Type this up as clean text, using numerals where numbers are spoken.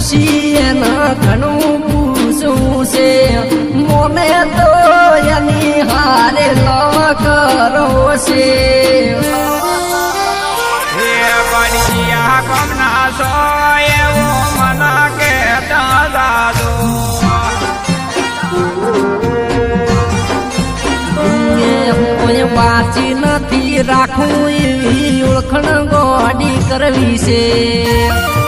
ખુશી એના ઘણું પૂછવું છે મને તો એની હારે લવ કરો છે બનિયા કમના છો એવો મના કહેતા દાદો વાંચી નથી રાખું એવી ઓળખણ ગોડી કરવી છે